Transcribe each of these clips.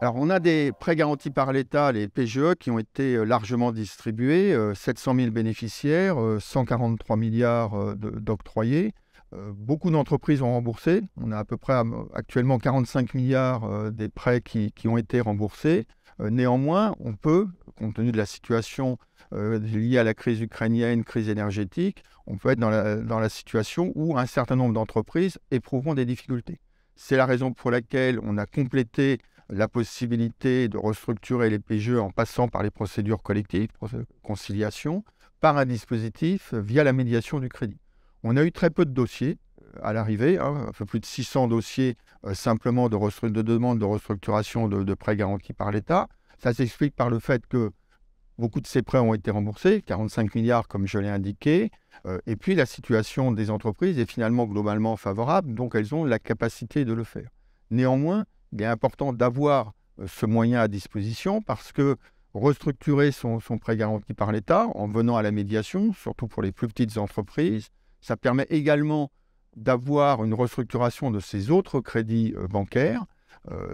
Alors, on a des prêts garantis par l'État, les PGE, qui ont été largement distribués, 700 000 bénéficiaires, 143 milliards d'octroyés. Beaucoup d'entreprises ont remboursé. On a à peu près actuellement 45 milliards des prêts qui ont été remboursés. Néanmoins, on peut, compte tenu de la situation liée à la crise ukrainienne, crise énergétique, on peut être dans la situation où un certain nombre d'entreprises éprouveront des difficultés. C'est la raison pour laquelle on a complété la possibilité de restructurer les PGE en passant par les procédures collectives, conciliation, par un dispositif via la médiation du crédit. On a eu très peu de dossiers à l'arrivée, un peu plus de 600 dossiers simplement de demande de restructuration de prêts garantis par l'État. Ça s'explique par le fait que beaucoup de ces prêts ont été remboursés, 45 milliards comme je l'ai indiqué, et puis la situation des entreprises est finalement globalement favorable, donc elles ont la capacité de le faire. Néanmoins, il est important d'avoir ce moyen à disposition parce que restructurer son prêt garanti par l'État en venant à la médiation, surtout pour les plus petites entreprises, ça permet également d'avoir une restructuration de ses autres crédits bancaires,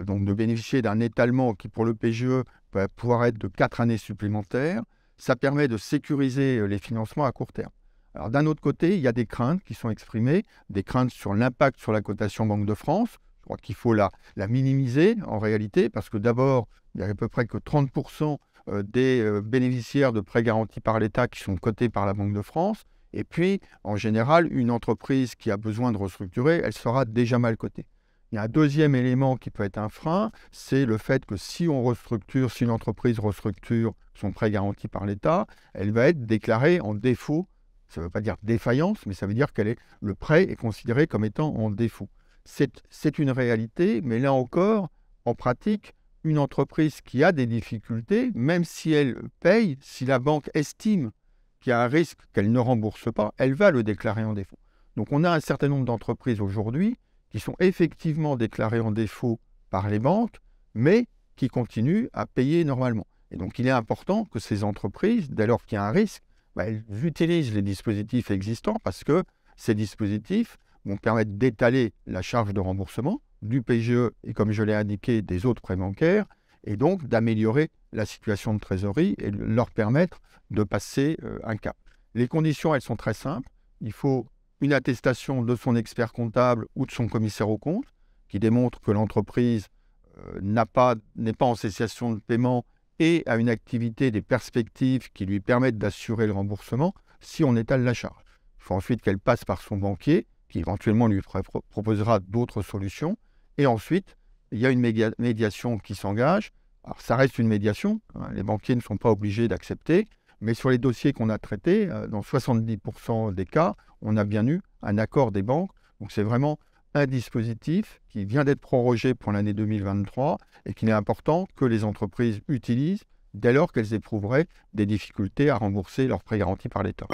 donc de bénéficier d'un étalement qui pour le PGE peut pouvoir être de 4 années supplémentaires. Ça permet de sécuriser les financements à court terme. Alors d'un autre côté, il y a des craintes qui sont exprimées, des craintes sur l'impact sur la cotation Banque de France. Je crois qu'il faut la minimiser en réalité, parce que d'abord, il y a à peu près que 30% des bénéficiaires de prêts garantis par l'État qui sont cotés par la Banque de France. Et puis, en général, une entreprise qui a besoin de restructurer, elle sera déjà mal cotée. Il y a un deuxième élément qui peut être un frein, c'est le fait que si on restructure, si une entreprise restructure son prêt garanti par l'État, elle va être déclarée en défaut. Ça ne veut pas dire défaillance, mais ça veut dire le prêt est considéré comme étant en défaut. C'est une réalité, mais là encore, en pratique, une entreprise qui a des difficultés, même si elle paye, si la banque estime qu'il y a un risque qu'elle ne rembourse pas, elle va le déclarer en défaut. Donc on a un certain nombre d'entreprises aujourd'hui qui sont effectivement déclarées en défaut par les banques, mais qui continuent à payer normalement. Et donc il est important que ces entreprises, dès lors qu'il y a un risque, elles utilisent les dispositifs existants parce que ces dispositifs vont permettre d'étaler la charge de remboursement du PGE et, comme je l'ai indiqué, des autres prêts bancaires, et donc d'améliorer la situation de trésorerie et leur permettre de passer un cap. Les conditions, elles sont très simples. Il faut une attestation de son expert comptable ou de son commissaire aux comptes qui démontre que l'entreprise n'est pas en cessation de paiement et a une activité, des perspectives qui lui permettent d'assurer le remboursement si on étale la charge. Il faut ensuite qu'elle passe par son banquier qui éventuellement lui proposera d'autres solutions. Et ensuite, il y a une médiation qui s'engage. Alors ça reste une médiation, les banquiers ne sont pas obligés d'accepter, mais sur les dossiers qu'on a traités, dans 70% des cas, on a bien eu un accord des banques. Donc c'est vraiment un dispositif qui vient d'être prorogé pour l'année 2023 et qu'il est important que les entreprises utilisent dès lors qu'elles éprouveraient des difficultés à rembourser leurs prêts garantis par l'État.